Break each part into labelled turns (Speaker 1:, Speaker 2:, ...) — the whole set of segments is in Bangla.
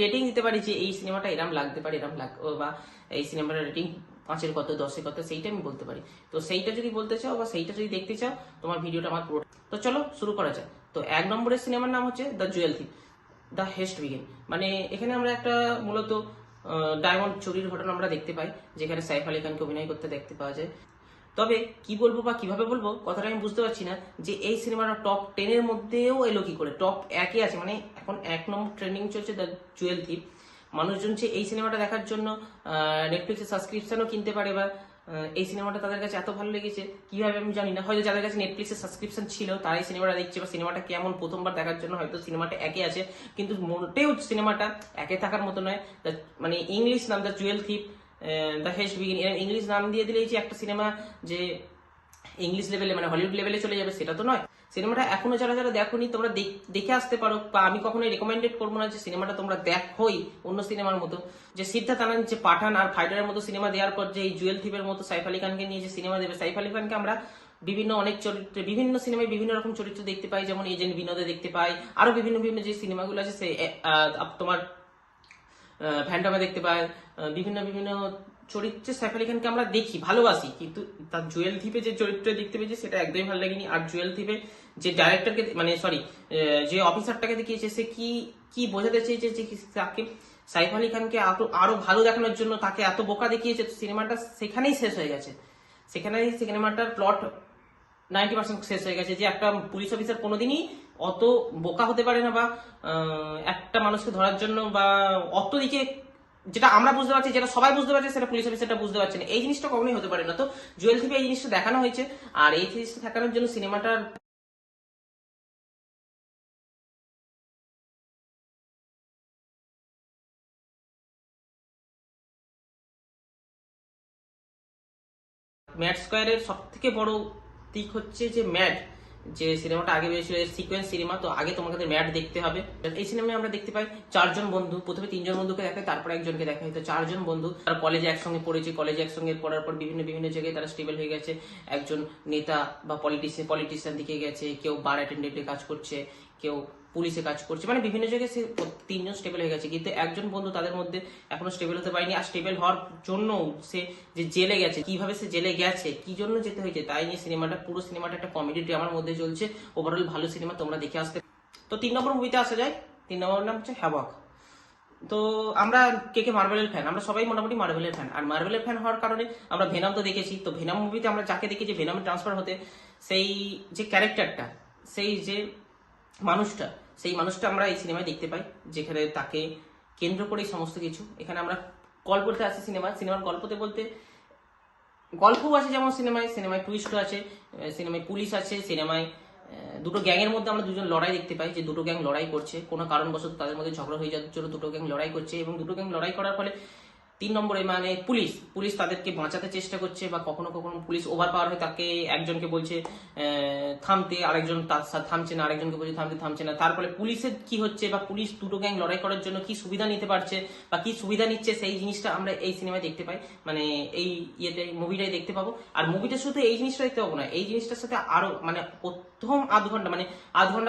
Speaker 1: রেটিং দিতে পারি যে এই সিনেমাটা এরম লাগতে পারে, বা এই সিনেমাটার রেটিং 5-এর কত 10-এর কত, সেইটা আমি বলতে পারি। তো সেইটা যদি বলতে চাও বা সেইটা যদি দেখতে চাও, তোমার ভিডিওটা আমার পুরো। তো চলো শুরু করা যাক। তো 1 নম্বরের সিনেমার নাম হচ্ছে the Jewel থিপ, the heist begin. মানে এখানে আমরা একটা মূলত ডায়মন্ড চুরির ঘটনা আমরা দেখতে পাই, যেখানে সাইফ আলী খানকে অভিনয় করতে দেখতে পাওয়া যায়। তবে কি বলবো বা কিভাবে বলবো কথাটা আমি বুঝতে পারছি না, যে এই সিনেমাটা টপ 10-এর মধ্যেও এলো কি করে, টপ 1-এ আছে। মানে এখন 1 নম্বর ট্রেন্ডিং চলছে দ্য জুয়েল থিপ। মানুষজন যে এই সিনেমাটা দেখার জন্য নেটফ্লিক্সের সাবস্ক্রিপশনও কিনতে পারে, বা এই সিনেমাটা তাদের কাছে এত ভালো লেগেছে কিভাবে আমি জানি না। হয়তো যাদের কাছে নেটফ্লিক্সের সাবস্ক্রিপশন ছিল তারাই সিনেমাটা দেখছে, বা সিনেমাটা কেমন প্রথমবার দেখার জন্য হয়তো সিনেমাটা 1-এ আছে, কিন্তু মোটেও সিনেমাটা 1-এ থাকার মতো নয়। মানে ইংলিশ নাম the Jewel থিপ, the heist begin, English নাম দিয়ে দিলেই যে একটা সিনেমা যে ইংলিশ লেভেলে মানে হলিউড লেভেলে চলে যাবে সেটা তো নয়। সিনেমাটা এখনো যারা যারা দেখোনি তোমরা দেখে আসতে পারো, বা আমি কখনোই রেকমেন্ডেড করবো না যে সিনেমাটা তোমরা দেখোই অন্য সিনেমার মতো। যে সিদ্ধার্থ আনন্দ যে পাঠান আর ফাইটারের মতো সিনেমা দেওয়ার পর যে এই জুয়েল থিপের মতো সাইফ আলী খানকে নিয়ে যে সিনেমা দেবে, সাইফ আলী খানকে আমরা বিভিন্ন অনেক চরিত্রে বিভিন্ন সিনেমায় বিভিন্ন রকম চরিত্র দেখতে পাই, যেমন এজেন্ট বিনোদে দেখতে পাই, আরো বিভিন্ন বিভিন্ন যে সিনেমাগুলো আছে সে তোমার ফ্যান্টমে দেখতে পাই, বিভিন্ন বিভিন্ন চরিত্রে সাইফ আলী খানকে আমরা দেখি, ভালোবাসি। কিন্তু তার জুয়েল থিপে যে চরিত্রে দেখতে পেয়েছি সেটা একদমই ভালো লাগেনি। আর জুয়েল থিপে যে ডাইরেক্টরকে মানে সরি যে অফিসারটাকে দেখিয়েছে, সে কি কি বোঝাতে চেয়েছে যে তাকে সাইফ আলী খানকে আরো ভালো দেখানোর জন্য তাকে এত বোকা দেখিয়েছে, সিনেমাটা সেখানেই শেষ হয়ে গেছে। সেখানেই সিনেমাটার প্লট 90% শেষ হয়ে গেছে, যে একটা পুলিশ অফিসার কোনোদিনই অত বোকা হতে পারে না, বা একটা মানুষকে ধরার জন্য বা অত দিকে, যেটা আমরা বুঝতে পারছি, যেটা সবাই বুঝতে পারছে, সেটা পুলিশ অফিসারটা বুঝতে পারছে না। এই জিনিসটা কখনোই হতে পারে না। তো জুয়েল থিপে এই জিনিসটা দেখানো হয়েছে, আর এই জিনিসটা দেখানোর জন্য সিনেমাটার ম্যাড স্কোয়ারের সব থেকে বড় দিক হচ্ছে যে ম্যাড, যে সিনেমাটা আগে বেরিয়েছিল সিকোয়েন্স সিনেমা, তো আগে তোমাদের ম্যাড দেখতে হবে। এই সিনেমায় আমরা দেখতে পাই 4 জন বন্ধু, প্রথমে 3 জন বন্ধুকে দেখায়, তারপর একজনকে দেখায়। তো 4 জন বন্ধু তারা কলেজে একসঙ্গে পড়েছে, কলেজে একসঙ্গে পড়ার পর বিভিন্ন বিভিন্ন জায়গায় তারা স্টেবল হয়ে গেছে। একজন নেতা বা পলিটিশিয়ান দিকে গেছে, কেউ বার অ্যাটেন্ডেন্টে কাজ করছে, কেউ পুলিশে কাজ করছে, মানে বিভিন্ন জায়গায় সে 3 জন স্টেবল হয়ে গেছে। কিন্তু একজন বন্ধু তাদের মধ্যে এখনো স্টেবল হতে পারেনি। আর স্টেবল হওয়ার জন্য সে যে জেলে গেছে, কিভাবে সে জেলে গেছে, কি জন্য যেতে হয়েছে, তাই নিয়ে সিনেমাটা, পুরো সিনেমাটা একটা কমেডি ড্রামার মধ্যে চলছে। ওভারঅল ভালো সিনেমা, তোমরা দেখে আসতে। তো 3 নম্বর মুভিতে আসা যায়। 3 নম্বর নাম হচ্ছে হ্যাভক। তো আমরা কে কে মার্ভেলের ফ্যান, আমরা সবাই মোটামুটি মার্ভেলের ফ্যান। আর মার্ভেলের ফ্যান হওয়ার কারণে আমরা ভেনাম তো দেখেছি। তো ভেনাম মুভিতে আমরা যাকে দেখেছি ভেনামে ট্রান্সফার হতে, সেই যে ক্যারেক্টারটা, সেই যে মানুষটা, সেই মানুষটা আমরা এই সিনেমায় দেখতে পাই, যেখানে তাকে কেন্দ্র করে সমস্ত কিছু। এখানে আমরা গল্পতে আছে, সিনেমার গল্পতে বলতে গল্পও আছে, যেমন সিনেমায় টুইস্টও আছে, সিনেমায় পুলিশ আছে, সিনেমায় দুটো গ্যাংয়ের মধ্যে আমরা দুজন লড়াই দেখতে পাই, যে দুটো গ্যাং লড়াই করছে কোনো কারণবশত, তাদের মধ্যে ঝগড়া হয়ে যাওয়ার জন্য দুটো গ্যাং লড়াই করছে, এবং দুটো গ্যাং লড়াই করার ফলে 3 নম্বরে মানে পুলিশ তাদেরকে বাঁচাতে চেষ্টা করছে, বা কখনো কখনো পুলিশ ওভার পাওয়ার হয়ে তাকে একজনকে বলছে থামতে, আরেকজন তার সাথে থামছে না, আরেকজনকে বলছে থামছে না। তার ফলে পুলিশের কি হচ্ছে, বা পুলিশ দুটো গ্যাং লড়াই করার জন্য কি সুবিধা নিতে পারছে বা কি সুবিধা নিচ্ছে, সেই জিনিসটা আমরা এই সিনেমায় দেখতে পাই, মানে এই মুভিটাই দেখতে পাবো। আর মুভিটা শুধু এই জিনিসটা দেখতে পাবো না, এই জিনিসটার সাথে আরো মানে প্রথম আধ ঘন্টা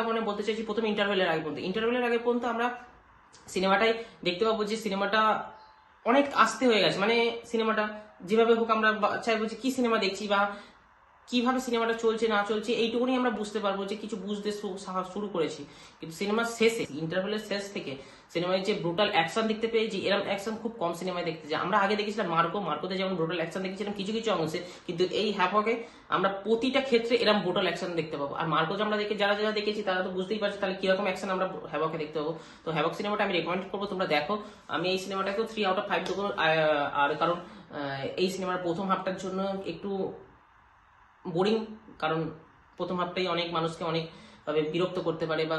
Speaker 1: মানে বলতে চাইছি প্রথম ইন্টারভেলের আগে পর্যন্ত আমরা সিনেমাটাই দেখতে পাবো, যে সিনেমাটা অনেক আস্তে হয়ে গেছে। মানে সিনেমাটা যেভাবে হোক আমরা চাইবো যে কি সিনেমা দেখছি, বা কিভাবে সিনেমাটা চলছে না চলছে এইটুকুনি আমরা বুঝতে পারবো, যে কিছু বুঝতে শুরু করেছি। কিন্তু সিনেমার শেষে, ইন্টারভেলের শেষ থেকে সিনেমায় যে ব্রুটাল অ্যাকশন দেখতে পেয়েছি, এরকম অ্যাকশন খুব কম সিনেমায় দেখতে যাই। আমরা আগে দেখেছিলাম মার্কোতে যেমন ব্রুটাল অ্যাকশন দেখেছিলাম কিছু কিছু অংশে, কিন্তু এই হ্যাভকে আমরা প্রতিটা ক্ষেত্রে এরকম ব্রুটাল অ্যাকশন দেখতে পাবো। আর মার্কো আমরা যারা যারা দেখেছি তারা তো বুঝতেই পারছে তাহলে কিরকম অ্যাকশন আমরা হ্যাভকে দেখতে পাবো। তো হ্যাভক সিনেমাটা আমি রেকমেন্ড করবো, তোমরা দেখো। আমি এই সিনেমাটাকেও 3/5 দেবো। আর কারণ এই সিনেমার প্রথম হাফটার জন্য একটু বোরিং, কারণ প্রথম হাফটাই অনেক মানুষকে অনেক ভাবে বিরক্ত করতে পারে, বা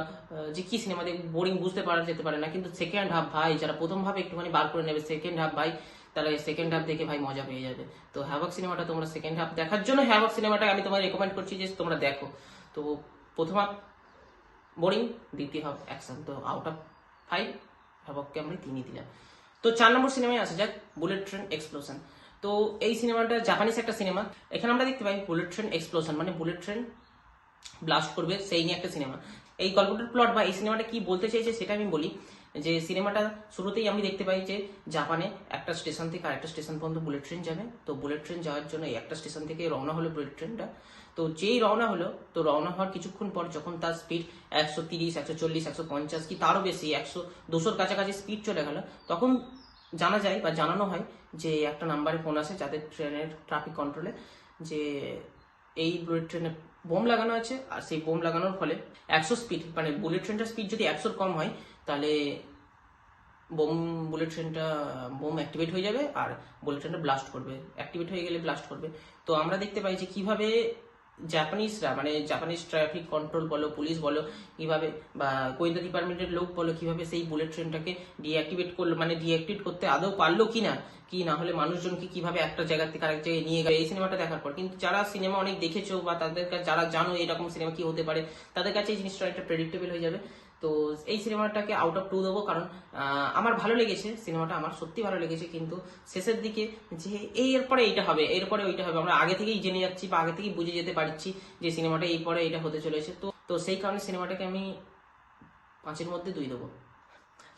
Speaker 1: যে কি সিনেমা দেখে বোরিং বুঝতে পারা যেতে পারে না। কিন্তু সেকেন্ড হাফ ভাই, যারা প্রথম ভাবে একটুখানি বার করে নেবে সেকেন্ড হাফ ভাই, তাহলে সেকেন্ড হাফ দেখে ভাই মজা পেয়ে যাবে। তো হ্যাভক সিনেমাটা তোমরা সেকেন্ড হাফ দেখার জন্য হ্যাভক সিনেমাটা আমি তোমায় রেকমেন্ড করছি যে তোমরা দেখো। তো প্রথম হাফ বোরিং, দ্বিতীয় হাফ অ্যাকশন। তো আউট অফ 5 হ্যাভককে আমরা 3 দিলাম। তো 4 নম্বর সিনেমায় আসা যাক, বুলেট ট্রেন এক্সপ্লোশন। তো এই সিনেমাটা জাপানিজ একটা সিনেমা। এখানে আমরা দেখতে পাই বুলেট ট্রেন এক্সপ্লোশন, মানে বুলেট ট্রেন ব্লাস্ট করবে সেই নিয়ে একটা সিনেমা। এই গল্পটার প্লট বা এই সিনেমাটা কি বলতে চাইছে সেটা আমি বলি, যে সিনেমাটা শুরুতেই আমি দেখতে পাই যে জাপানে একটা স্টেশন থেকে আরেকটা স্টেশন পর্যন্ত বুলেট ট্রেন যাবে। তো বুলেট ট্রেন যাওয়ার জন্য এই একটা স্টেশন থেকে রওনা হলো বুলেট ট্রেনটা। তো যেই রওনা হলো, তো রওনা হওয়ার কিছুক্ষণ পর যখন তার স্পিড 130, 140, 150 কি তারও বেশি 200-র কাছাকাছি স্পিড চলে গেল, তখন জানা যায় বা জানানো হয় যে একটা নাম্বারে ফোন আসে যাদের ট্রেনের ট্রাফিক কন্ট্রোলে, যে এই বুলেট ট্রেনে বোম লাগানো আছে। আর সেই বোম লাগানোর ফলে 100 স্পিড, মানে বুলেট ট্রেনটার স্পিড যদি 100-র কম হয়, তাহলে বুলেট ট্রেনটা বোম অ্যাক্টিভেট হয়ে যাবে আর বুলেট ট্রেনটা ব্লাস্ট করবে, অ্যাক্টিভেট হয়ে গেলে ব্লাস্ট করবে। তো আমরা দেখতে পাই যে কিভাবে জাপানিজরা, মানে জাপানিজ ট্রাফিক কন্ট্রোল বলো, পুলিশ বলো, কিভাবে বা গোয়েন্দা ডিপার্টমেন্টের লোক বলো, কিভাবে সেই বুলেট ট্রেনটাকে ডিঅ্যাক্টিভেট করলো, মানে ডিঅ্যাক্টিভেট করতে আদৌ পারলো কিনা, কি না হলে মানুষজনকে কিভাবে একটা জায়গা থেকে আরেক জায়গায় নিয়ে গেল। এই সিনেমাটা দেখার পর কিন্তু যারা সিনেমা অনেক দেখেছো বা তাদের কাছে যারা জানো এরকম সিনেমা কি হতে পারে, তাদের কাছে এই জিনিসটা একটা প্রেডিক্টেবল হয়ে যাবে। তো এই সিনেমাটাকে আউট অফ 2 দেবো, কারণ আমার ভালো লেগেছে সিনেমাটা, আমার সত্যি ভালো লেগেছে। কিন্তু শেষের দিকে যে এরপরে এইটা হবে, এরপরে ওইটা হবে, আমরা আগে থেকেই জেনে যাচ্ছি বা আগে থেকেই বুঝে যেতে পারছি যে সিনেমাটা এই পরে এটা হতে চলেছে। তো তো সেই কারণে সিনেমাটাকে আমি 5-এর মধ্যে 2 দেবো।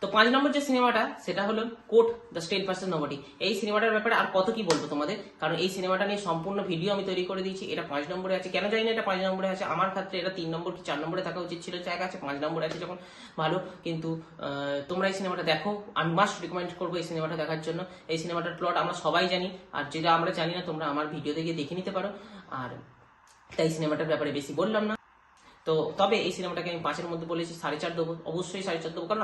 Speaker 1: তো 5 নম্বর যে সিনেমাটা সেটা হলো court the state versus nobody. এই সিনেমাটার ব্যাপারে আর কত কি বলবো তোমাদের, কারণ এই সিনেমাটা নিয়ে সম্পূর্ণ ভিডিও আমি তৈরি করে দিয়েছি। এটা 5 নম্বরে আছে, কেন জানি না এটা 5 নম্বরে আছে, আমার ক্ষেত্রে এটা 3 নম্বর কি 4 নম্বরে থাকা উচিত ছিল, জায়গা আছে 5 নম্বরে আছে যখন ভালো। কিন্তু তোমরা এই সিনেমাটা দেখো, আমি মাস্ট রিকমেন্ড করবো এই সিনেমাটা দেখার জন্য। এই সিনেমাটার প্লট আমরা সবাই জানি, আর যেটা আমরা জানি না তোমরা আমার ভিডিও থেকে দেখে নিতে পারো। আর তাই সিনেমাটার ব্যাপারে বেশি বললাম না। তো তবে এই সিনেমাটাকে আমি 5-এর মধ্যে বলেছি 4.5 দেবো, অবশ্যই 4.5 দেবো, কারণ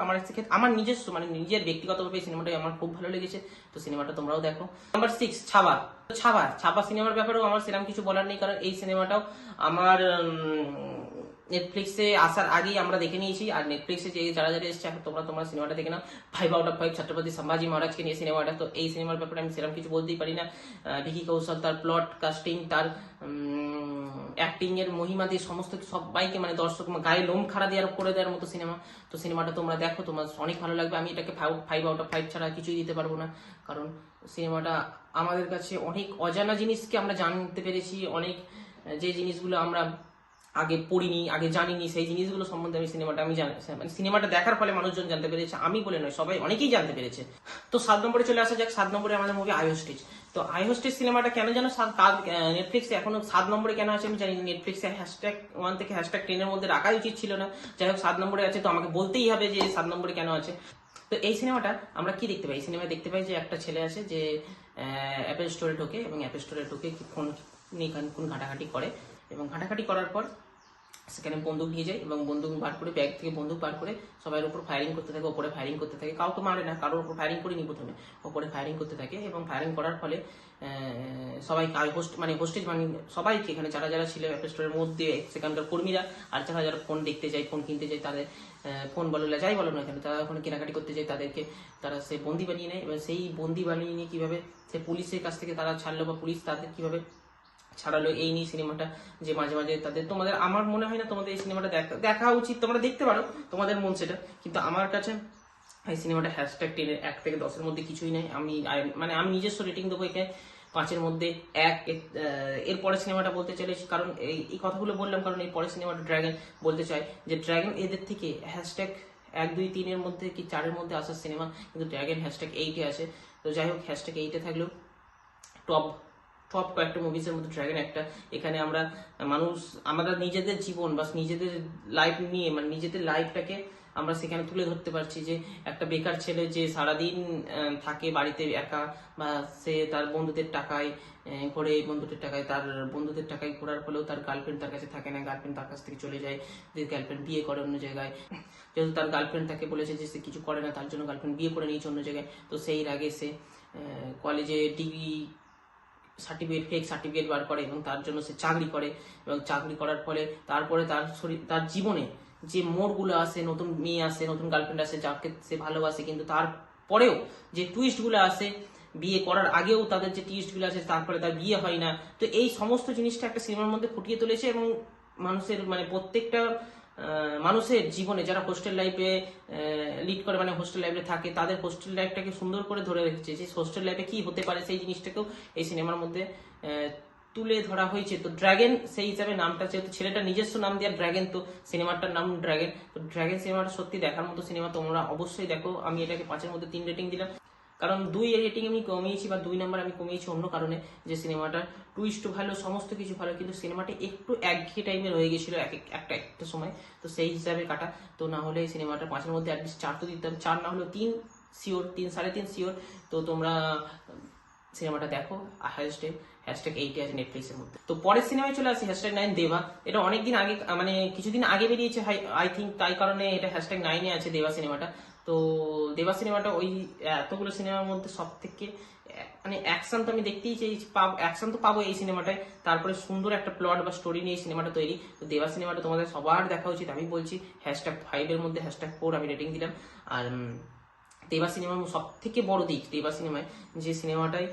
Speaker 1: আমার নিজস্ব, মানে নিজের ব্যক্তিগতভাবে এই সিনেমাটাই আমার খুব ভালো লেগেছে। তো সিনেমাটা তোমরাও দেখো। নাম্বার 6 ছাবা। ছাবা সিনেমার ব্যাপারেও আমার সেরকম কিছু বলার নেই, কারণ এই সিনেমাটাও আমার নেটফ্লিক্সে আসার আগেই আমরা দেখে নিয়েছি। আর নেটফ্লিক্সে যে যারা যারা এসছে তোমরা সিনেমাটা দেখে নাও। 5/5 ছত্রপতি সম্ভাজি মহারাজকে নিয়ে সিনেমাটা। তো এই সিনেমার ব্যাপারে আমি সেরকম কিছু বলতেই পারি না। ভিকি কৌশল তার প্লট, কাস্টিং, তার অ্যাক্টিং এর মহিমা দিয়ে সমস্ত সবাইকে, মানে দর্শক গায়ে লোম খাড়া দেওয়ার করে দেওয়ার মতো সিনেমা। তো সিনেমাটা তোমরা দেখো, তোমার অনেক ভালো লাগবে। আমি এটাকে 5/5 ছাড়া কিছুই দিতে পারবো না, কারণ সিনেমাটা আমাদের কাছে অনেক অজানা জিনিসকে আমরা জানতে পেরেছি, অনেক যে জিনিসগুলো আমরা আগে পড়িনি, আগে জানিনি, সেই জিনিসগুলো সম্বন্ধে মানে সিনেমাটা দেখার ফলে মানুষজন জানতে পেরেছে, আমি বলে নয়, সবাই অনেকেই জানতে পেরেছে। তো 7 নম্বরে চলে আসা যাক। 7 নম্বরে আমাদের মুভি আই হোস্টেজ। তো আই হোস্টেজ সিনেমাটা কেন যেন নেটফ্লিক্সে এখনো 7 নম্বরে কেন আছে আমি জানি না। নেটফ্লিক্সে #1 থেকে #10-এর মধ্যে রাখা উচিত ছিল না, যাই হোক 7 নম্বরে আছে। তো আমাকে বলতেই হবে যে 7 নম্বরে কেন আছে। তো এই সিনেমাটা আমরা কি দেখতে পাই, এই সিনেমায় দেখতে পাই যে একটা ছেলে আছে যে অ্যাপেল স্টোরে ঢোকে, এবং অ্যাপেল স্টোরে ঢোকে ফোন নিয়ে ফোন ঘাটাঘাটি করে, এবং ঘাটাঘাটি করার পর সেখানে বন্দুক নিয়ে যায়, এবং বন্দুক বার করে, ব্যাগ থেকে বন্দুক বার করে সবার উপর ফায়ারিং করতে থাকে, ওপরে ফায়ারিং করতে থাকে, কাউকে মারে না, কারোর উপর ফায়ারিং করিনি প্রথমে, ওপরে ফায়ারিং করতে থাকে। এবং ফায়ারিং করার ফলে সবাইকে হোস্টেজ মানে সবাইকে, এখানে যারা যারা ছিল অ্যাপেল স্টোরের মধ্যে সেখানকার কর্মীরা, আর যারা যারা ফোন দেখতে যায়, ফোন কিনতে যায়, তাদের ফোন বলো যাই বলো না কেন, তারা ওখানে কেনাকাটি করতে যায়, তাদেরকে তারা সে বন্দি বানিয়ে নেয়। এবং সেই বন্দি বানিয়ে নিয়ে কিভাবে সে পুলিশের কাছ থেকে তারা ছাড়লো, বা পুলিশ তাদের কিভাবে ছাড়ালো, এই নিয়ে সিনেমাটা। যে মাঝে মাঝে তোমাদের, আমার মনে হয় না তোমাদের এই সিনেমাটা দেখা উচিত, তোমরা দেখতে পারো তোমাদের মন সেটা, কিন্তু আমার কাছে এই সিনেমাটা #10 1 থেকে 10-এর মধ্যে কিছুই নেই। আমি নিজস্ব রেটিং দেবো একে 5-এর মধ্যে 1। এর পরের সিনেমাটা বলতে চলেছি, কারণ এই কথাগুলো বললাম কারণ এই পরের সিনেমাটা ড্রাগন বলতে চাই, যে ড্রাগন এদের থেকে #1 2 3-এর মধ্যে কি 4-এর মধ্যে আসার সিনেমা, কিন্তু ড্রাগন #8-এ আছে। তো যাই হোক, #8-এ থাকলেও টপ কয়েকটা মুভিজের মধ্যে ড্রাগন একটা। এখানে আমরা নিজেদের জীবন বা নিজেদের লাইফ নিয়ে, মানে নিজেদের লাইফটাকে আমরা সেখানে তুলে ধরতে পারছি, যে একটা বেকার ছেলে যে সারাদিন থাকে বাড়িতে একা, বা সে তার বন্ধুদের টাকায় ঘোরে, তার বন্ধুদের টাকায় ঘোরার ফলেও তার গার্লফ্রেন্ড তার কাছে থাকে না, গার্লফ্রেন্ড তার কাছ থেকে চলে যায়, যে গার্লফ্রেন্ড বিয়ে করে অন্য জায়গায়, যেহেতু তার গার্লফ্রেন্ড তাকে বলেছে যে সে কিছু করে না, তার জন্য গার্লফ্রেন্ড বিয়ে করে নিয়েছে অন্য জায়গায়। তো সেই আগে সে কলেজে ডিগ্রি ফেক সার্টিফিকেট বার করে, এবং তার জন্য সে চাকরি করে, এবং চাকরি করার ফলে তারপরে তার জীবনে যে মোড়গুলো আসে, নতুন মেয়ে আসে, নতুন গার্লফ্রেন্ড আসে, যাকে সে ভালোবাসে, কিন্তু তারপরেও যে টুইস্টগুলো আসে, বিয়ে করার আগেও তাদের যে টুইস্টগুলো আসে, তারপরে তার বিয়ে হয় না। তো এই সমস্ত জিনিসটা একটা সিনেমার মধ্যে ফুটিয়ে তুলেছে, এবং মানুষের, মানে প্রত্যেকটা মানুষের জীবনে যারা হোস্টেল লাইফে লিড করে, মানে হোস্টেল লাইফে থাকে, তাদের হোস্টেল লাইফটাকে সুন্দর করে ধরে রেখেছে, যে হোস্টেল লাইফে কি হতে পারে সেই জিনিসটাকেও এই সিনেমার মধ্যে তুলে ধরা হয়েছে। তো ড্রাগন সেই হিসাবে নামটা, যেহেতু ছেলেটা নিজস্ব নাম দেওয়া ড্রাগন, তো সিনেমাটার নাম ড্রাগন। তো ড্রাগন সিনেমাটা সত্যি দেখার মতো সিনেমা, তোমরা অবশ্যই দেখো। আমি এটাকে 5-এর মধ্যে 3 রেটিং দিলাম, কারণ 2 রেটিং আমি কমিয়েছি, বা 2 নাম্বার আমি কমিয়েছি অন্য কারণে, যে সিনেমাটার টুইস্ট ভালো, সমস্ত কিছু ভালো, কিন্তু সিনেমাটা একটু একঘেয়ে টাইমের হয়ে গেছিল একটা সময়। তো সেই হিসাবে কাটা। তো না হলে সিনেমাটা 5-এর মধ্যে অ্যাটলিস্ট 4 তো দিতাম, 4 না হলেও 3 শিওর, 3 3.5 শিওর। তো তোমরা সিনেমাটা দেখো। হ্যাশট্যাগ 8 আছে নেটফ্লিক্সের মধ্যে। তো পরের সিনেমায় চলে আসি, #9 দেবা। এটা অনেকদিন আগে, মানে কিছুদিন আগে বেরিয়েছে আই থিঙ্ক, তাই কারণে এটা #9-এ আছে দেবা সিনেমাটা। তো দেবা সিনেমাটা ওই এতগুলো সিনেমার মধ্যে সব থেকে মানে অ্যাকশন তো আমি দেখতেই চাই, অ্যাকশন তো পাবো এই সিনেমাটায়, তারপরে সুন্দর একটা প্লট বা স্টোরি নিয়ে এই সিনেমাটা তৈরি। তো দেবা সিনেমাটা তোমাদের সবার দেখা উচিত, আমি বলছি। #5-এর মধ্যে #4 আমি রেটিং দিলাম। আর দেবা সিনেমার সব থেকে বড় দিক দেবা সিনেমায়, যে সিনেমাটায়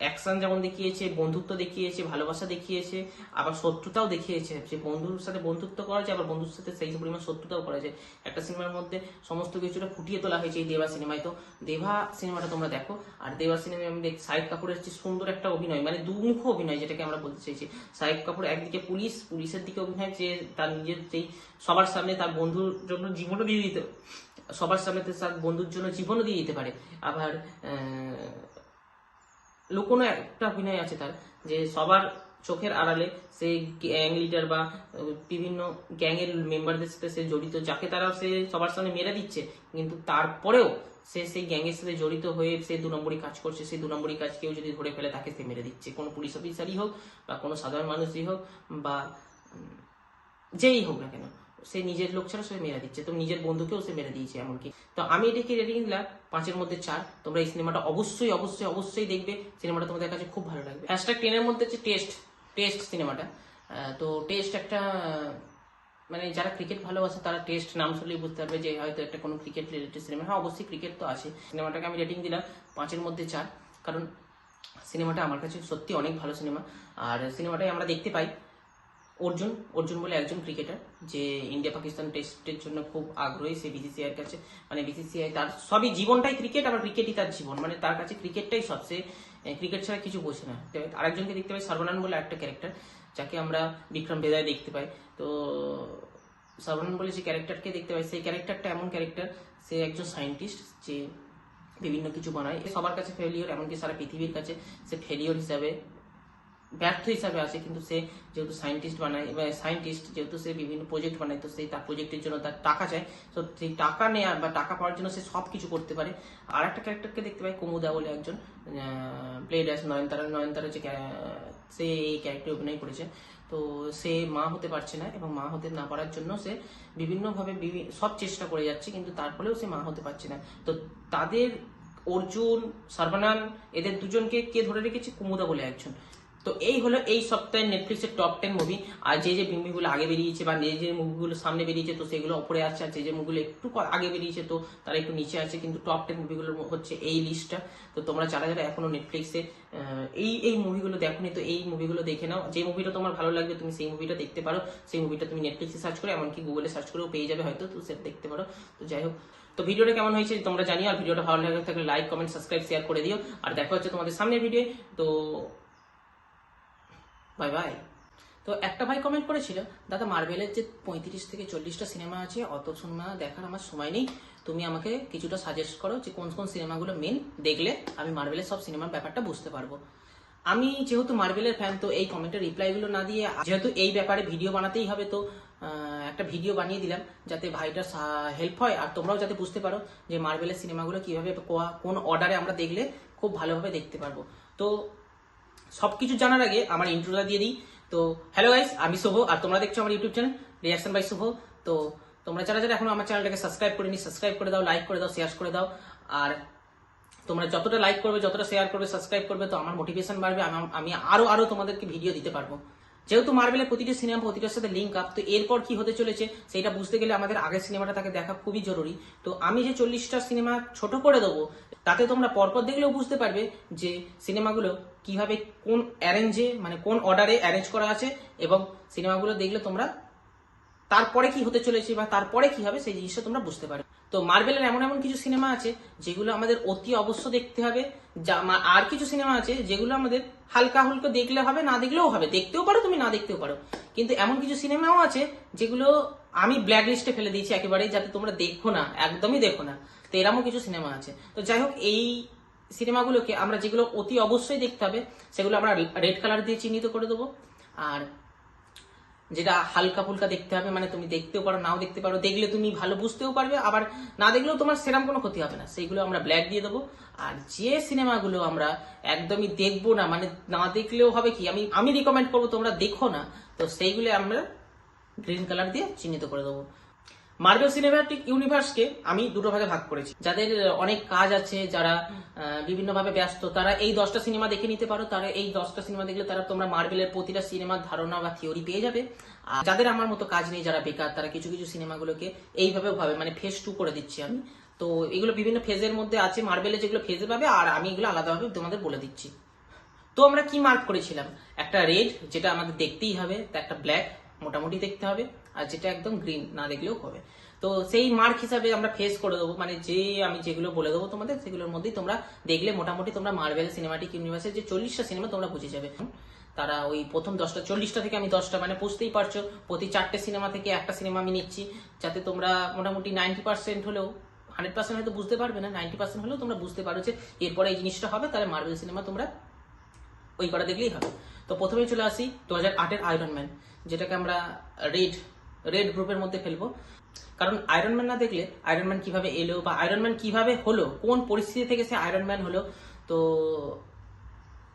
Speaker 1: অ্যাকশন যেমন দেখিয়েছে, বন্ধুত্ব দেখিয়েছে, ভালোবাসা দেখিয়েছে, আবার শত্রুতাও দেখিয়েছে, যে বন্ধুর সাথে বন্ধুত্ব করা যায়, আবার বন্ধুর সাথে সেই পরিমাণ শত্রুতাও করা যায়। একটা সিনেমার মধ্যে সমস্ত কিছুটা ফুটিয়ে তোলা হয়েছে এই দেবা সিনেমায়। তো দেবা সিনেমাটা তোমরা দেখো। আর দেবা সিনেমায় আমি দেখি শাহিদ কাপুরের যে সুন্দর একটা অভিনয়, মানে দুমুখ অভিনয় যেটাকে আমরা বলতে চাইছি। শাহিদ কাপুর একদিকে পুলিশের দিকে অভিনয়, যে তার নিজের যেই সবার সামনে তার বন্ধুর জন্য জীবনও দিয়ে দিতে, সবার সামনে তার বন্ধুর জন্য জীবনও দিয়ে দিতে পারে। আবার লুকোনো একটা অভিনয় আছে তার, যে সবার চোখের আড়ালে সে গ্যাং লিডার বা বিভিন্ন গ্যাংয়ের মেম্বারদের সাথে সে জড়িত, যাকে তারা সে সবার সামনে মেরে দিচ্ছে, কিন্তু তারপরেও সে সেই গ্যাংয়ের সাথে জড়িত হয়ে সে 2 নম্বরই কাজ করছে। সেই 2 নম্বরই কাজ কেউ যদি ধরে ফেলে তাকে সে মেরে দিচ্ছে, কোনো পুলিশ অফিসারই হোক বা কোনো সাধারণ মানুষই হোক বা যেই হোক না কেন, সে নিজের লোক ছাড়া সে মেরে দিচ্ছে। তো নিজের বন্ধুকেও সে মেরে দিয়েছে এমনকি। তো আমি এটাকে রেটিং দিলাম 5-এর মধ্যে 4। তোমরা এই সিনেমাটা অবশ্যই অবশ্যই অবশ্যই দেখবে, সিনেমাটা তোমাদের কাছে খুব ভালো লাগবে। #10-এর মধ্যে হচ্ছে টেস্ট সিনেমাটা। তো টেস্ট একটা, মানে যারা ক্রিকেট ভালোবাসে তারা টেস্ট নাম শুনলেই বুঝতে পারবে যে হয়তো একটা কোনো ক্রিকেট রিলেটেড সিনেমা। হ্যাঁ, অবশ্যই ক্রিকেট তো আছে। সিনেমাটাকে আমি রেটিং দিলাম 5-এর মধ্যে 4, কারণ সিনেমাটা আমার কাছে সত্যি অনেক ভালো সিনেমা। আর সিনেমাটায় আমরা দেখতে পাই অর্জুন বলে একজন ক্রিকেটার, যে ইন্ডিয়া পাকিস্তান টেস্টের জন্য খুব আগ্রহী। সে বিসিসিআই এর কাছে, মানে বিসিসিআই তার সবই জীবনটাই ক্রিকেট, আবার ক্রিকেটই তার জীবন, মানে তার কাছে ক্রিকেটটাই সব, সে ক্রিকেট ছাড়া কিছু বোঝে না। আরেকজনকে দেখতে পাই সর্বনান বলে একটা ক্যারেক্টার, যাকে আমরা বিক্রম বেদায় দেখতে পাই। তো সর্বনান বলে যে ক্যারেক্টারকে দেখতে পাই, সেই ক্যারেক্টারটা এমন ক্যারেক্টার, সে একজন সায়েন্টিস্ট, যে বিভিন্ন কিছু বানায়, সবার কাছে ফেলিওর, এমনকি সারা পৃথিবীর কাছে সে ফেলিওর হিসাবে, ব্যর্থ হিসাবে আছে। কিন্তু সে যেহেতু সায়েন্টিস্ট বানায়, এবার সায়েন্টিস্ট যেহেতু সে বিভিন্ন প্রজেক্ট বানায়, তো সেই তার প্রজেক্টের জন্য তার টাকা চায়। তো সেই টাকা নেওয়ার বা টাকা পাওয়ার জন্য সে সব কিছু করতে পারে। আর একটা ক্যারেক্টারকে দেখতে পাই কুমুদা বলে একজন, প্লেড অ্যাজ নয়নতারা যে সে এই ক্যারেক্টারে অভিনয় করেছে। তো সে মা হতে পারছে না, এবং মা হতে না পারার জন্য সে বিভিন্নভাবে সব চেষ্টা করে যাচ্ছে, কিন্তু তারপরেও সে মা হতে পারছে না। তো তাদের অর্জুন, সর্বনান, এদের দুজনকে কে ধরে রেখেছে? কুমুদা বলে একজন। তো এই হলো এই সপ্তাহে নেটফ্লিক্সের টপ 10 মুভি। আর যে যে মুভিগুলো আগে বেরিয়েছে বা যে মুভিগুলো সামনে বেরিয়েছে, তো সেগুলো উপরে আছে, আর যে মুভিগুলো একটু আগে বেরিয়েছে তো তারা একটু নিচে আছে, কিন্তু টপ 10 মুভিগুলোর হচ্ছে এই লিস্টটা। তো তোমরা যারা যারা এখনো নেটফ্লিক্সে এই মুভিগুলো দেখোনি, তো এই মুভিগুলো দেখে নাও। যে মুভিটা তোমার ভালো লাগবে তুমি সেই মুভিটা দেখতে পারো। সেই মুভিটা তুমি নেটফ্লিক্সে সার্চ করে, এমনকি গুগলে সার্চ করেও পেয়ে যাবে হয়তো, তো সেটা দেখতে পারো। তো যাই হোক, তো ভিডিওটা কেমন হয়েছে তোমরা জানিও। আর ভিডিওটা ভালো লাগে থাকলে লাইক, কমেন্ট, সাবস্ক্রাইব, শেয়ার করে দিও। আর দেখা হচ্ছে তোমাদের সামনের ভিডিও। তো বাই বাই। তো একটা ভাই কমেন্ট করেছিল, দাদা মার্ভেলের যে 35 থেকে 40টা সিনেমা আছে, অত সিনেমা দেখার আমার সময় নেই, তুমি আমাকে কিছুটা সাজেস্ট করো যে কোন কোন সিনেমাগুলো মেন দেখলে আমি মার্ভেলের সব সিনেমার ব্যাপারটা বুঝতে পারবো। আমি যেহেতু মার্ভেলের ফ্যান, তো এই কমেন্টের রিপ্লাইগুলো না দিয়ে, যেহেতু এই ব্যাপারে ভিডিও বানাতেই হবে, তো একটা ভিডিও বানিয়ে দিলাম যাতে ভাইটার হেল্প হয়, আর তোমরাও যাতে বুঝতে পারো যে মার্ভেলের সিনেমাগুলো কিভাবে কোন অর্ডারে আমরা দেখলে খুব ভালোভাবে দেখতে পারবো। তো সবকিছু জানার আগে আমার ইন্ট্রোটা দিয়ে দিই। তো হ্যালো গাইস, আমি শুভ, আর তোমরা দেখছো আমার ইউটিউব চ্যানেল রিয়াকশন বাই শুভ। তো তোমরা যারা যারা এখনো আমার চ্যানেলটাকে সাবস্ক্রাইব করেনি, সাবস্ক্রাইব করে দাও, লাইক করে দাও, শেয়ার করে দাও। আর তোমরা যতটা লাইক করবে, যতটা শেয়ার করবে, সাবস্ক্রাইব করবে, তো আমার মোটিভেশন বাড়বে, আমি আরো তোমাদেরকে ভিডিও দিতে পারবো। যেহেতু মার্ভেলের প্রতিটি সিনেমা প্রতিটার সাথে লিঙ্ক আপ, তো এরপর কি হতে চলেছে সেটা বুঝতে গেলে আমাদের আগের সিনেমাটা তাকে দেখা খুবই জরুরি। তো আমি যে 40টা সিনেমা ছোট করে দেবো, তাতে তোমরা পরপর দেখলেও বুঝতে পারবে যে সিনেমাগুলো কিভাবে কোন অ্যারেঞ্জে, মানে কোন অর্ডারে অ্যারেঞ্জ করা আছে, এবং সিনেমাগুলো দেখলে তোমরা তারপরে কি হতে চলেছে বা তারপরে কি হবে সেই জিনিসটা তোমরা বুঝতে পারবে। তো মার্বেলের এমন এমন কিছু সিনেমা আছে যেগুলো আমাদের অতি অবশ্য দেখতে হবে, আর কিছু সিনেমা আছে যেগুলো আমাদের হালকা হালকা দেখলে হবে, না দেখলেও হবে, দেখতেও পারো তুমি, না দেখতেও পারো। কিন্তু এমন কিছু সিনেমাও আছে যেগুলো আমি ব্ল্যাক লিস্টে ফেলে দিয়েছি একেবারেই, যাতে তোমরা দেখো না, একদমই দেখো না। তো এরকমও কিছু সিনেমা আছে। তো যাই হোক, এই সিনেমাগুলোকে আমরা যেগুলো অতি অবশ্যই দেখতে হবে সেগুলো আমরা রেড কালার দিয়ে চিহ্নিত করে দেবো। আর যেটা হালকা ফুলকা দেখতে হবে, মানে তুমি দেখতেও পারো, নাও দেখতে পারো, দেখলে তুমি ভালো বুঝতেও পারবে, আবার না দেখলেও তোমার সেরকম কোনো ক্ষতি হবে না, সেইগুলো আমরা ব্ল্যাক দিয়ে দেবো। আর যে সিনেমাগুলো আমরা একদমই দেখবো না, মানে না দেখলেও হবে কি, আমি রিকমেন্ড করবো তোমরা দেখো না, তো সেইগুলো আমরা গ্রিন কালার দিয়ে চিহ্নিত করে দেবো। মার্বেল সিনেম্যাটিক ইউনিভার্সকে আমি দুটো ভাগে ভাগ করেছি। যাদের অনেক কাজ আছে, যারা বিভিন্ন ভাবে ব্যস্ত, তারা এই 10টা সিনেমা দেখে নিতে পারো। তারা এই 10টা সিনেমা দেখলে তারা তোমরা মার্বেলের প্রতিটা সিনেমার ধারণা বা থিওরি পেয়ে যাবে। আর যাদের আমার মতো কাজ নেই, যারা বেকার, তারা কিছু কিছু সিনেমাগুলোকে এইভাবে ভাবে, মানে ফেজ 2 করে দিচ্ছি আমি। তো এগুলো বিভিন্ন ফেজের মধ্যে আছে, মার্বেলে যেগুলো ফেজে পাবে, আর আমি এগুলো আলাদাভাবে তোমাদের বলে দিচ্ছি। তো আমরা কি মার্ক করেছিলাম, একটা রেড যেটা আমাদের দেখতেই হবে, একটা ব্ল্যাক মোটামুটি দেখতে হবে, আর যেটা একদম গ্রিন না দেখলেও হবে। তো সেই মার্ক হিসাবে আমরা ফেস করে দেবো, মানে যে আমি যেগুলো বলে দেবো তোমাদের, সেগুলোর মধ্যেই তোমরা দেখলে মোটামুটি তোমরা মার্বেল সিনেমাটিক ইউনিভার্সের যে 40টা সিনেমা তোমরা বুঝে যাবে। তারা ওই প্রথম 10টা, 40টা থেকে আমি 10টা, মানে বুঝতেই পারছো প্রতি 4টে সিনেমা থেকে একটা সিনেমা আমি নিচ্ছি, যাতে তোমরা মোটামুটি 90% হলেও, 100% হয়তো বুঝতে পারবে না, 90% হলেও তোমরা বুঝতে পারো যে এরপরে এই জিনিসটা হবে, তাহলে মার্বেল সিনেমা তোমরা ওই কটা দেখলেই হবে। তো প্রথমেই চলে আসি 2008-এর আয়রন ম্যান, যেটাকে আমরা রেড রেড গ্রুপের মধ্যে ফেলবো। কারণ আয়রন ম্যান না দেখলে আয়রন ম্যান কিভাবে এলো, বা আয়রন ম্যান কিভাবে হলো, কোন পরিস্থিতি থেকে সে আয়রন ম্যান হলো, তো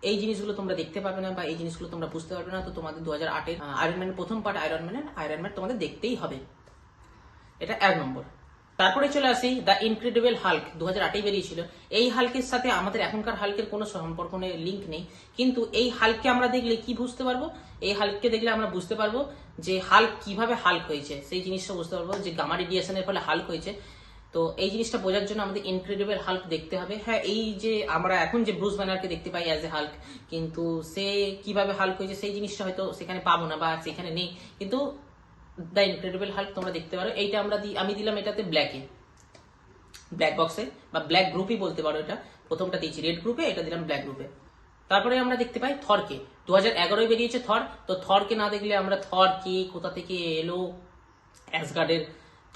Speaker 1: এই জিনিসগুলো তোমরা দেখতে পাবে না, বা এই জিনিসগুলো তোমরা বুঝতে পারবে না। তো তোমাদের 2008-এর আয়রন ম্যানের প্রথম পার্ট আয়রন ম্যান তোমাদের দেখতেই হবে, এটা 1 নম্বর। তারপরে চলে আসি দ্য ইনক্রেডিবল হাল্ক, 2008-এই বেরিয়েছিল। এই হাল্কের সাথে আমাদের এখনকার হাল্কের কোনো সম্পর্ক নেই, লিঙ্ক নেই। কিন্তু এই হাল্ককে আমরা দেখলে কি বুঝতে পারবো, এই হাল্ককে দেখলে আমরা বুঝতে পারবো যে হাল্ক কিভাবে হাল্ক হয়েছে, সেই জিনিসটা বুঝতে পারবো, যে গামা রেডিয়েশনের ফলে হাল্ক হয়েছে। তো এই জিনিসটা বোঝার জন্য আমাদের ইনক্রেডিবল হাল্ক দেখতে হবে। হ্যাঁ, এই যে আমরা এখন যে ব্রুস ব্যানারকে দেখতে পাই অ্যাজ এ হাল্ক, কিন্তু সে কিভাবে হাল্ক হয়েছে সেই জিনিসটা হয়তো সেখানে পাবো না, বা সেখানে নেই। কিন্তু দ্য ইনক্রেডিবল হাল্ক তোমরা দেখতে পারো। এইটা আমি দিলাম এটাতে ব্ল্যাক বক্সে, বা ব্ল্যাক গ্রুপই বলতে পারো। এটা প্রথমটা দিয়েছি রেড গ্রুপে, এটা দিলাম ব্ল্যাক গ্রুপে। তারপরে আমরা দেখতে পাই থরকে, 2011-য় বেরিয়েছে থর। তো থরকে না দেখলে আমরা থর কি, কোথা থেকে এলো, অ্যাসগার্ডের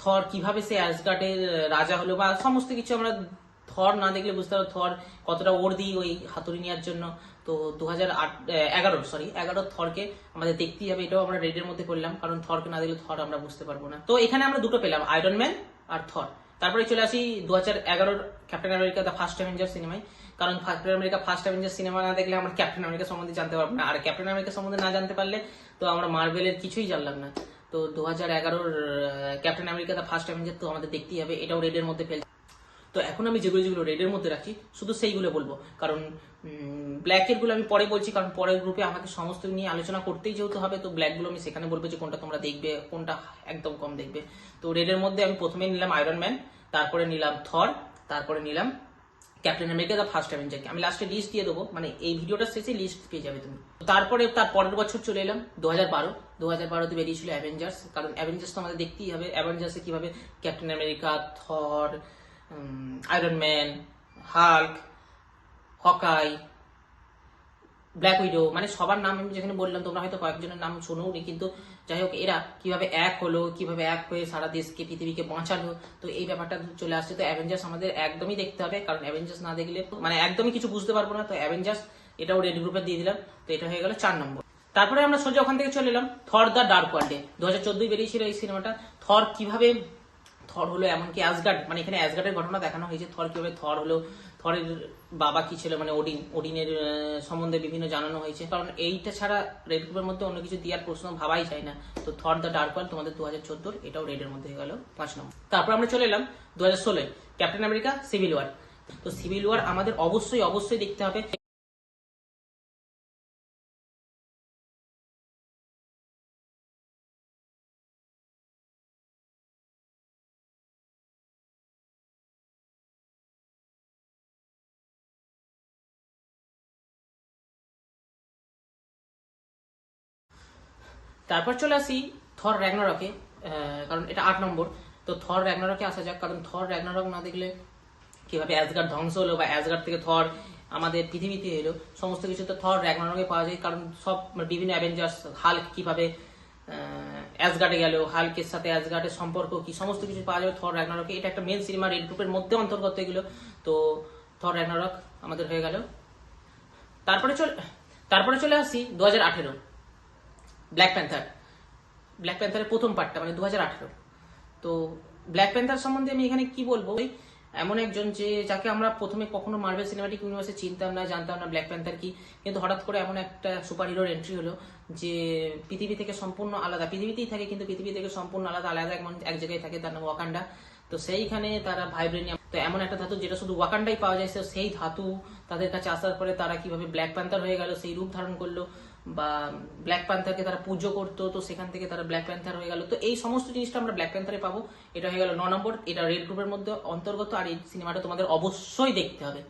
Speaker 1: থর কিভাবে সে অ্যাসগার্ডের রাজা হলো, বা সমস্ত কিছু আমরা থর না দেখলে বুঝতে পারবো থর কতটা ওর্দি ওই হাতুড়ি নেওয়ার জন্য। তো 2011 থরকে আমাদের দেখতেই হবে, এটাও আমরা রেডের মধ্যে করলাম, কারণ থরকে না দেখলে থর আমরা বুঝতে পারবো না। তো এখানে আমরা দুটো পেলাম, আয়রন ম্যান আর থর। তারপরে চলে আসি 2011-র Captain America the first avenger সিনেমায়। কারণ ক্যাপ্টেন আমেরিকা ফার্স্ট অ্যাভেঞ্জার সিনেমা না দেখলে আমরা ক্যাপ্টেন আমেরিকা সম্বন্ধে জানতে পারবো না, আর ক্যাপ্টেন আমেরিকা সম্বন্ধে না জানতে পারলে তো আমরা মার্বেলের কিছুই জানলাম না। তো 2011-র Captain America the first avenger তো আমাদের দেখতেই হবে, এটাও রেডের মধ্যে ফেলছে। তো এখন আমি যেগুলো যেগুলো রেডের মধ্যে রাখছি শুধু সেইগুলো বলবো, কারণ ব্ল্যাকের গুলো আমি পরে বলছি, কারণ পরের গ্রুপে আমাকে সমস্ত নিয়ে আলোচনা করতেই যেহেতু হবে। তো ব্ল্যাক গুলো আমি সেখানে বলবো যে কোনটা তোমরা দেখবে, কোনটা একদম কম দেখবে। তো রেডের মধ্যে আমি প্রথমে নিলাম আয়রন ম্যান, তারপরে নিলাম থর, তারপরে নিলাম captain America the first Avenger. আমি লাস্টে লিস্ট দিয়ে দেবো, মানে এই ভিডিওটার শেষে লিস্ট পেয়ে যাবে তুমি। তারপরে তার পরের বছর চলে এলাম 2012-তে বেরিয়েছিল অ্যাভেঞ্জার্স। কারণ অ্যাভেঞ্জার্স তো আমাদের দেখতেই হবে, অ্যাভেঞ্জার্সে কিভাবে Captain America, Thor, iron man, Hulk, Hawkeye, black widow, মানে সবার নাম আমি যেখানে বললাম তোমরা হয়তো কয়েকজনের নাম শোনোনি, কিন্তু যাই হোক এরা কিভাবে এক হলো, কিভাবে এক হয়ে সারা দেশকে, পৃথিবীকে বাঁচালো, তো এই ব্যাপারটা চলে আসছে। তো অ্যাভেঞ্জার্স আমাদের একদমই দেখতে হবে, কারণ অ্যাভেঞ্জার্স না দেখলে মানে একদমই কিছু বুঝতে পারবো না। তো অ্যাভেঞ্জার্স এটাও রেড গ্রুপে দিয়ে দিলাম। তো এটা হয়ে গেল 4 নম্বর। তারপরে আমরা সোজা ওখান থেকে চলে এলাম থর দ্য ডার্ক ওয়ার্ল্ডে, 2014-ই বেরিয়েছিল এই সিনেমাটা। থর কিভাবে থর হলো, এমনকি অ্যাসগার্ড, মানে এখানে অ্যাসগার্ডের ঘটনা দেখানো হয়েছে, থর কিভাবে থর হলো, থরের বাবা কি ছিল, মানে ওডিনের সম্বন্ধে বিভিন্ন জানানো হয়েছে। কারণ এইটা ছাড়া রেড গ্রুপের মধ্যে অন্য কিছু দেওয়ার প্রশ্ন ভাবাই যায় না। তো থর দ্য ডার্ক ওয়ার্ল্ড তোমাদের 2014, এটাও রেডের মধ্যে হয়ে গেল 5 নম্বর। তারপর আমরা চলে এলাম 2016 ক্যাপ্টেন আমেরিকা সিভিল ওয়ার। তো সিভিল ওয়ার আমাদের অবশ্যই অবশ্যই দেখতে হবে। তারপর চলে আসি থর র্যাগনারকে, কারণ এটা 8 নম্বর। তো তো থর র্যাগনারকে আসা যাক, কারণ থর র্যাগনারক না দেখলে কিভাবে অ্যাসগার্ড ধ্বংস হলো বা অ্যাসগার্ড থেকে থর আমাদের পৃথিবীতে এলো, সমস্ত কিছু তো থর র্যাগনারকে পাওয়া যায়। কারণ সব বিভিন্ন অ্যাভেঞ্জার্স, হাল্ক কিভাবে অ্যাসগার্ডে গেল, হাল্কের সাথে অ্যাসগার্ডের সম্পর্ক কি, সমস্ত কিছু পাওয়া যাবে থর র্যাগনারকে। এটা একটা মেন সিনেমা, রেড গ্রুপের মধ্যে অন্তর্গত এগুলো। তো থর র্যাগনারক আমাদের হয়ে গেল। তারপরে চলে আসি 2018 ব্ল্যাক প্যান্থার। ব্ল্যাক প্যান্থারের প্রথম পার্টটা, মানে 2018। তো ব্ল্যাক প্যান্থার সম্বন্ধে আমি এখানে কি বলবো, এমন একজন যে যাকে আমরা প্রথমে কখনো মার্ভেল সিনেমাটিক ইউনিভার্সে চিনতাম না, জানতাম না ব্ল্যাক প্যান্থার কি, কিন্তু হঠাৎ করে এমন একটা সুপার হিরোর এন্ট্রি হলো যে পৃথিবী থেকে সম্পূর্ণ আলাদা, পৃথিবীতেই থাকে কিন্তু পৃথিবী থেকে সম্পূর্ণ আলাদা এক জায়গায় থাকে, তার নাম ওয়াকান্ডা। তো সেইখানে তারা ভাইব্রেনিয়াম, তো এমন একটা ধাতু যেটা শুধু ওয়াকান্ডাই পাওয়া যায়, সেই ধাতু তাদের কাছে আসার পরে তারা কিভাবে ব্ল্যাক প্যান্থার হয়ে গেল, সেই রূপ ধারণ করলো, বা ব্ল্যাক প্যান্থারকে তারা পুজো করতো, তো সেখান থেকে তারা ব্ল্যাক প্যান্থার হয়ে গেল। তো এই সমস্ত জিনিসটা আমরা ব্ল্যাক প্যান্থারে পাবো। এটা হয়ে গেল 9 নম্বর, এটা রেড গ্রুপের মধ্যে অন্তর্গত, আর এই সিনেমাটা তোমাদের অবশ্যই দেখতে হবে।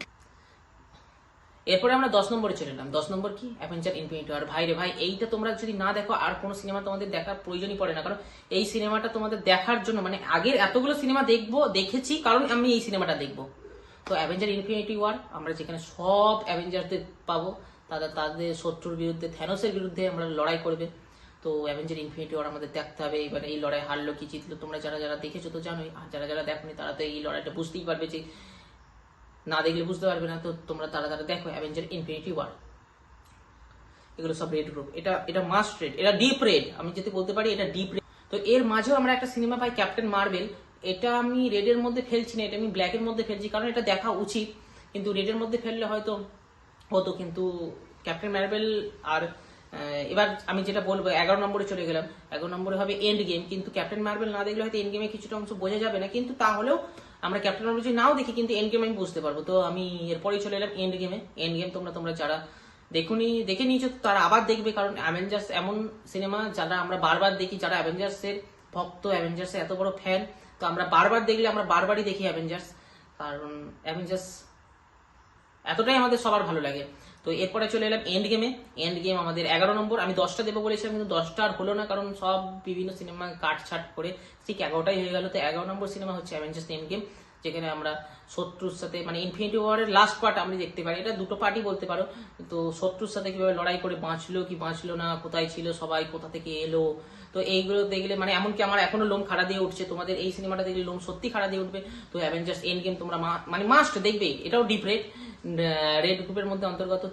Speaker 1: এরপরে আমরা 10 নম্বরে চলে এলাম। 10 নম্বর কি, অ্যাভেঞ্জার ইনফিনিটি ওয়ার। ভাই রে ভাই, এইটা তোমরা যদি না দেখো আর কোনো সিনেমা তোমাদের দেখার প্রয়োজনই পড়ে না, কারণ এই সিনেমাটা তোমাদের দেখার জন্য, মানে আগের এতগুলো সিনেমা দেখেছি কারণ আমি এই সিনেমাটা দেখবো। তো অ্যাভেঞ্জার ইনফিনিটি ওয়ার, আমরা যেখানে সব অ্যাভেঞ্জারদের পাবো, তাদের শত্রুর বিরুদ্ধে, থ্যানোসের বিরুদ্ধে আমরা লড়াই করবে। তো অ্যাভেঞ্জার ইনফিনিটি ওয়ার আমাদের দেখতে হবে। এবার এই লড়াই হারলো কি জিতলো তোমরা যারা দেখেছো তো জানোই, আর যারা দেখোনি তারা তো এই লড়াইটা বুঝতেই পারবে, যে না দেখলে বুঝতে পারবে না। তো তোমরা তারা দেখো অ্যাভেঞ্জার ইনফিনিটি ওয়ার। এগুলো সব রেড গ্রুপ, এটা মাস্ট রেড, এটা ডিপ রেড, আমি যদি বলতে পারি এটা ডিপ রেড। তো এর মাঝেও আমরা একটা সিনেমা পাই ক্যাপ্টেন মার্বেল। এটা আমি রেডের মধ্যে ফেলছি না, এটা আমি ব্ল্যাকের মধ্যে ফেলছি, কারণ এটা দেখা উচিত, কিন্তু রেডের মধ্যে ফেললে হয়তো হতো, কিন্তু ক্যাপ্টেন মার্বেল। আর এবার আমি যেটা বলবো 11 নম্বরে চলে গেলাম। 11 নম্বরে হবে এন্ড গেম, কিন্তু ক্যাপ্টেন মার্বেল না দেখলে হয়তো এন্ড গেমে কিছুটা অংশ বোঝা যাবে না, কিন্তু তাহলেও আমরা ক্যাপ্টেন মার্বেল যদি নাও দেখি, কিন্তু এন্ড গেম আমি বুঝতে পারবো। তো আমি এরপরেই চলে এলাম এন্ড গেমে। এন্ড গেম তোমরা যারা দেখে নিয়েছো তারা আবার দেখবে, কারণ অ্যাভেঞ্জার্স এমন সিনেমা যারা আমরা বারবার দেখি, যারা অ্যাভেঞ্জার্সের ভক্ত, অ্যাভেঞ্জার্সের এত বড় ফ্যান, তো আমরা বারবার দেখলে আমরা বারবারই দেখি অ্যাভেঞ্জার্স, কারণ অ্যাভেঞ্জার্স এতটাই আমাদের সবার ভালো লাগে। তো এরপরে চলে এলাম এন্ড গেমে। এন্ড গেম আমাদের 11 নম্বর। আমি 10টা দেবো বলেছিলাম, কিন্তু 10টা আর হলো না, কারণ সব বিভিন্ন সিনেমা কাটছাট করে ঠিক 11টাই হয়ে গেল। তো 11 নম্বর সিনেমা হচ্ছে অ্যাভেঞ্জার্স এন্ড গেম, যেখানে আমরা শত্রুর সাথে, মানে ইনফিনিটি ওয়ারের লাস্ট পার্ট আমরা দেখতে পারি। এটা দুটো পার্টই বলতে পারো। তো শত্রুর সাথে কিভাবে লড়াই করে বাঁচলো কি বাঁচলো না, কোথায় ছিল সবাই, কোথা থেকে এলো, তো এইগুলো দেখলে মানে এমনকি আমার এখনো লোম খাড়া দিয়ে উঠছে। তোমাদের এই সিনেমাটা দেখলে লোম সত্যি খাড়া দিয়ে উঠবে। তো অ্যাভেঞ্জার্স এন্ড গেম তোমরা মানে মাস্ট দেখবেই, এটাও ডিপ রেড গ্রুপের মধ্যে অন্তর্গত।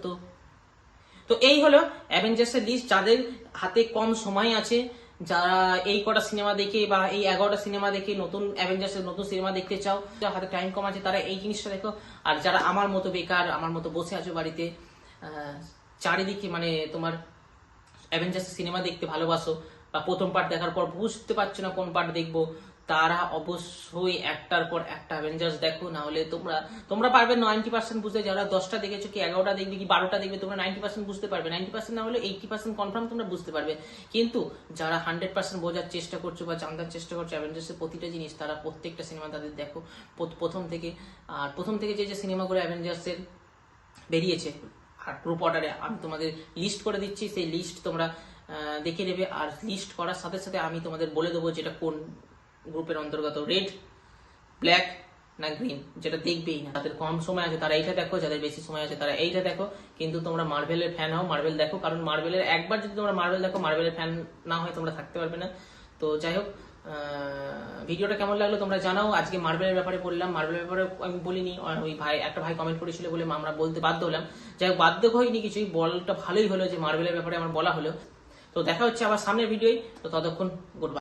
Speaker 1: তো এই হলো অ্যাভেঞ্জার্সের লিস্ট। যাদের হাতে কম সময় আছে, যারা এই কটা সিনেমা দেখে বা এই 11টা সিনেমা দেখে নতুন অ্যাভেঞ্জার্সের নতুন সিনেমা দেখতে চাও, যার হাতে টাইম কম আছে, তারা এই জিনিসটা দেখো। আর যারা আমার মতো বেকার, আমার মতো বসে আছো বাড়িতে, চারিদিকে মানে তোমার অ্যাভেঞ্জার্স সিনেমা দেখতে ভালোবাসো, বা প্রথম পার্ট দেখার পর বুঝতে পারছো না কোন পার্ট দেখবো, তারা অবশ্যই একটার পর একটা অ্যাভেঞ্জার্স দেখো। না হলে তোমরা পারবে 90% বুঝতে। যারা 10টা দেখেছো, কি 11টা দেখবে কি 12টা দেখবে, তোমরা 90% বুঝতে পারবে। 90% না হলে 80% কনফার্ম তোমরা বুঝতে পারবে। কিন্তু যারা 100% বোঝার চেষ্টা করছো বা জানার চেষ্টা করছো অ্যাভেঞ্জার্সের প্রতিটা জিনিস, তারা প্রত্যেকটা সিনেমা তাদের দেখো প্রথম থেকে। আর প্রথম থেকে যে সিনেমাগুলো অ্যাভেঞ্জার্সের বেরিয়েছে আর গ্রুপ অর্ডারে আমি তোমাদের লিস্ট করে দিচ্ছি, সেই লিস্ট তোমরা দেখে নেবে। আর লিস্ট করার সাথে সাথে আমি তোমাদের বলে দেবো যেটা কোন গ্রুপের অন্তর্গত, রেড, ব্ল্যাক না গ্রিন, যেটা দেখবেই না। যাদের কম সময় আছে তারা এইটা দেখো, যাদের বেশি সময় আছে তারা এইটা দেখো। কিন্তু তোমরা মার্ভেলের ফ্যান হও, মার্ভেল দেখো, কারণ মার্ভেলের একবার যদি তোমরা মার্ভেল দেখো, মার্ভেলের ফ্যান না হয় তোমরা থাকতে পারবে না। তো যাই হোক, ভিডিওটা কেমন লাগলো তোমরা জানাও। আজকে মার্ভেলের ব্যাপারে বললাম, মার্ভেলের ব্যাপারে আমি বলিনি, ওই একটা ভাই কমেন্ট করেছিল বলে আমরা বলতে বাধ্য হলাম। যাই হোক, বাধ্য হয়নি কিছুই, বলটা ভালোই হলো যে মার্ভেলের ব্যাপারে আমার বলা হলো। তো দেখা হচ্ছে আবার সামনের ভিডিওয়। তো ততক্ষণ গুড বাই।